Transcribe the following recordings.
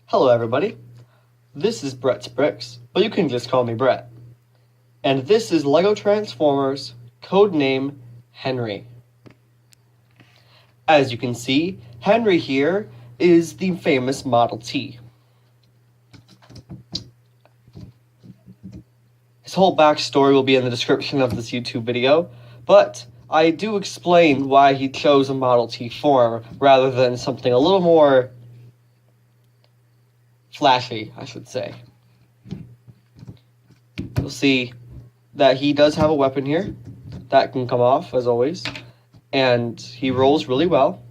Hello everybody, this is Brett's Bricks, but you can just call me Brett. And this is LEGO Transformers, codename Henry. As you can see, Henry here is the famous Model T. His whole backstory will be in the description of this YouTube video, but I do explain why he chose a Model T form rather than something a little more flashy, I should say. You'll see that he does have a weapon here that can come off, as always, and he rolls really well.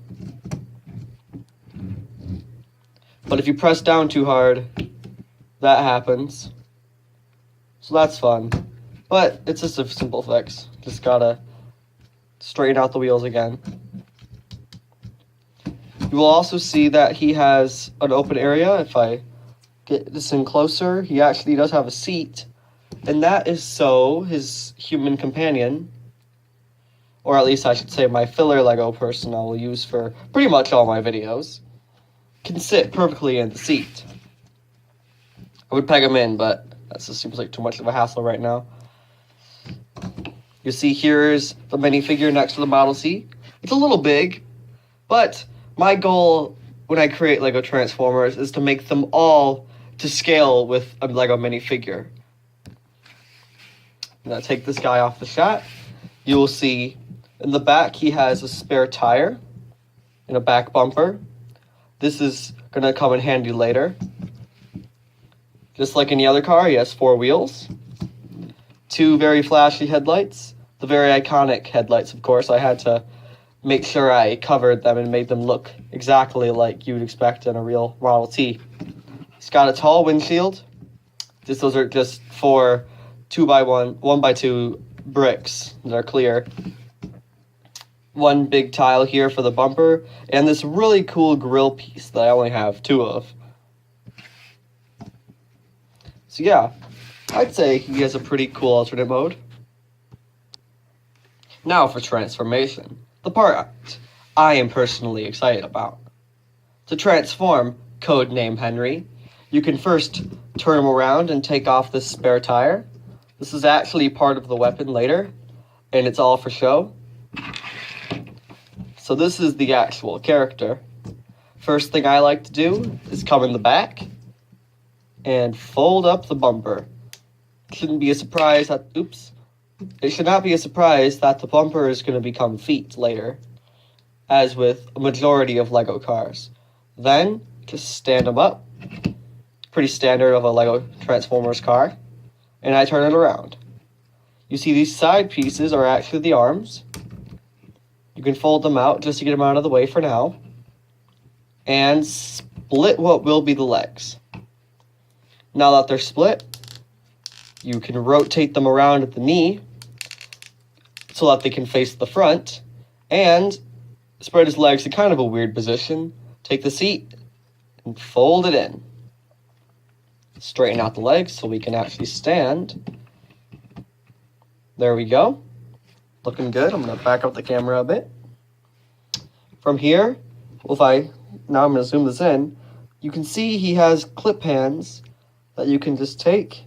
But if you press down too hard, that happens. So that's fun. But it's just a simple fix. Just gotta straighten out the wheels again. You will also see that he has an open area. If I get this in closer, he actually does have a seat, and that is so his human companion, or at least I should say my filler Lego person I will use for pretty much all my videos, can sit perfectly in the seat. I would peg him in, but that just seems like too much of a hassle right now. You see here's the minifigure next to the Model T. It's a little big, but my goal when I create Lego Transformers is to make them all to scale with a Lego minifigure. Now take this guy off the shot. You will see in the back he has a spare tire and a back bumper. This is going to come in handy later. Just like any other car, he has 4 wheels, 2 very flashy headlights, the very iconic headlights, of course. I had to make sure I covered them and made them look exactly like you'd expect in a real Model T. It's got a tall windshield. Those are just 4 2x1, 1x2 bricks that are clear. 1 big tile here for the bumper, and this really cool grill piece that I only have 2 of. So yeah, I'd say he has a pretty cool alternate mode. Now for transformation, the part I am personally excited about. To transform codename Henry, you can first turn him around and take off this spare tire. This is actually part of the weapon later, and it's all for show. So this is the actual character. First thing I like to do is come in the back and fold up the bumper. It shouldn't be a surprise that, it should not be a surprise that the bumper is going to become feet later, as with a majority of Lego cars. Then, just stand them up. Pretty standard of a Lego Transformers car. And I turn it around. You see these side pieces are actually the arms. You can fold them out just to get them out of the way for now. And split what will be the legs. Now that they're split, you can rotate them around at the knee so that they can face the front, and spread his legs in kind of a weird position. Take the seat and fold it in. Straighten out the legs so we can actually stand. There we go. Looking good. I'm going to back up the camera a bit. From here, now I'm going to zoom this in, you can see he has clip hands that you can just take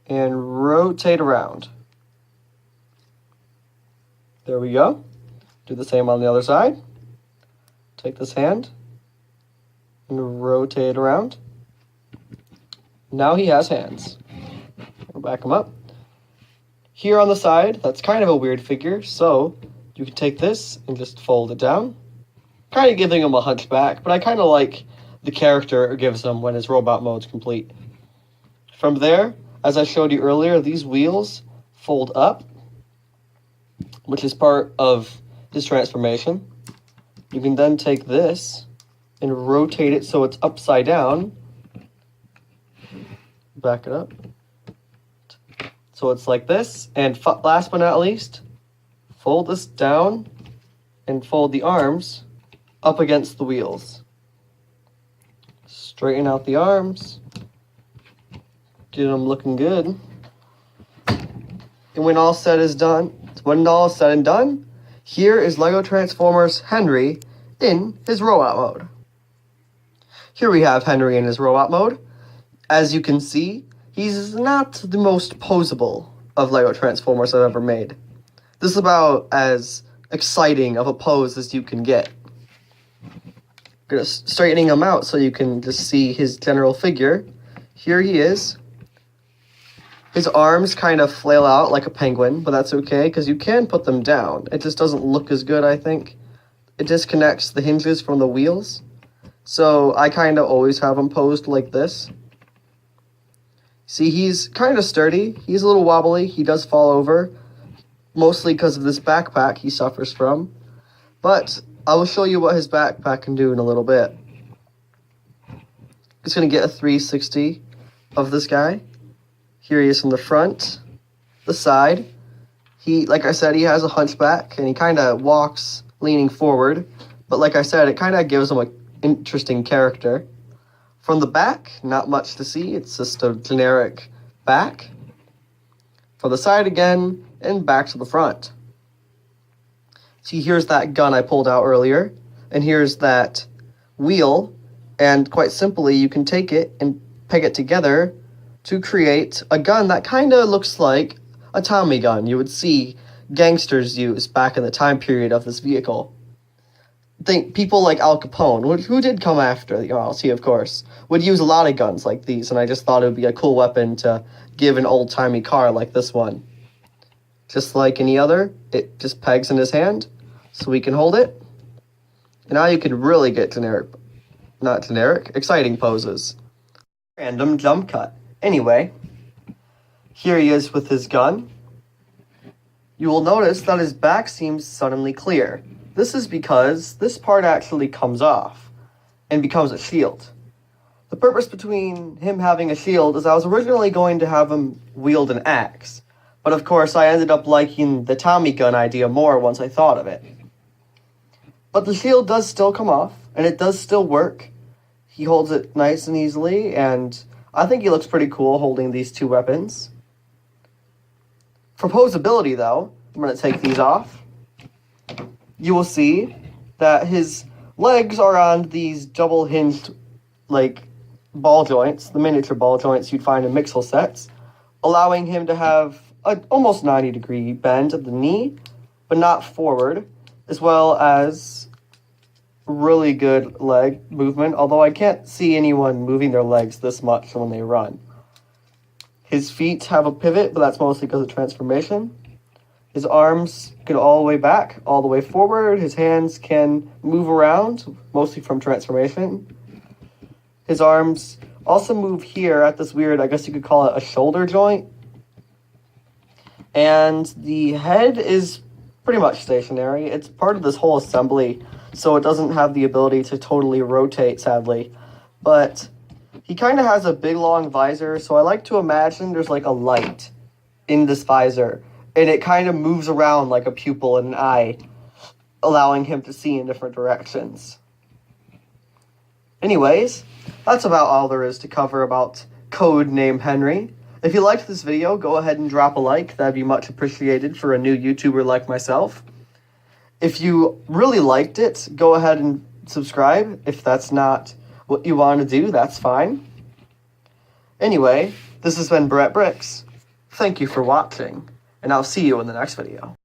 and rotate around. There we go. Do the same on the other side. Take this hand and rotate around. Now he has hands. We'll back him up. Here on the side, that's kind of a weird figure, so you can take this and just fold it down. Kind of giving him a hunchback, but I kind of like the character it gives him when his robot mode's complete. From there, as I showed you earlier, these wheels fold up, which is part of his transformation. You can then take this and rotate it so it's upside down. Back it up. So it's like this. And last but not least, fold this down and fold the arms up against the wheels. Straighten out the arms. Get them looking good. And when all said and done, here is LEGO Transformers Henry in his robot mode. Here we have Henry in his robot mode. As you can see, he's not the most posable of LEGO Transformers I've ever made. This is about as exciting of a pose as you can get. Just straightening him out so you can just see his general figure. Here he is. His arms kind of flail out like a penguin, but that's okay because you can put them down. It just doesn't look as good, I think. It disconnects the hinges from the wheels. So I kind of always have him posed like this. See, he's kind of sturdy. He's a little wobbly. He does fall over, mostly because of this backpack he suffers from. But I will show you what his backpack can do in a little bit. Just going to get a 360 of this guy. Here he is from the front, the side. He, like I said, he has a hunchback, and he kind of walks leaning forward. But like I said, it kind of gives him an interesting character. From the back, not much to see. It's just a generic back. From the side again, and back to the front. See, here's that gun I pulled out earlier, and here's that wheel, and quite simply, you can take it and peg it together to create a gun that kind of looks like a Tommy gun you would see gangsters use back in the time period of this vehicle. Think people like Al Capone, who did come after the RLT, of course, would use a lot of guns like these, and I just thought it would be a cool weapon to give an old-timey car like this one. Just like any other, it just pegs in his hand, so we can hold it. And now you can really get exciting poses. Random jump cut. Anyway, here he is with his gun. You will notice that his back seems suddenly clear. This is because this part actually comes off and becomes a shield. The purpose between him having a shield is I was originally going to have him wield an axe, but of course I ended up liking the Tommy gun idea more once I thought of it. But the shield does still come off, and it does still work. He holds it nice and easily, and I think he looks pretty cool holding these two weapons. For posability, though, I'm going to take these off. You will see that his legs are on these double-hinged, ball joints, the miniature ball joints you'd find in Mixel sets, allowing him to have an almost 90-degree bend at the knee, but not forward, as well as really good leg movement, although I can't see anyone moving their legs this much when they run. His feet have a pivot, but that's mostly because of transformation. His arms go all the way back, all the way forward. His hands can move around, mostly from transformation. His arms also move here at this weird, I guess you could call it a shoulder joint. And the head is pretty much stationary. It's part of this whole assembly, so it doesn't have the ability to totally rotate, sadly. But he kind of has a big, long visor, so I like to imagine there's like a light in this visor, and it kind of moves around like a pupil and an eye, allowing him to see in different directions. Anyways, that's about all there is to cover about Codename Henry. If you liked this video, go ahead and drop a like. That'd be much appreciated for a new YouTuber like myself. If you really liked it, go ahead and subscribe. If that's not what you want to do, that's fine. Anyway, this has been Brett Bricks. Thank you for watching, and I'll see you in the next video.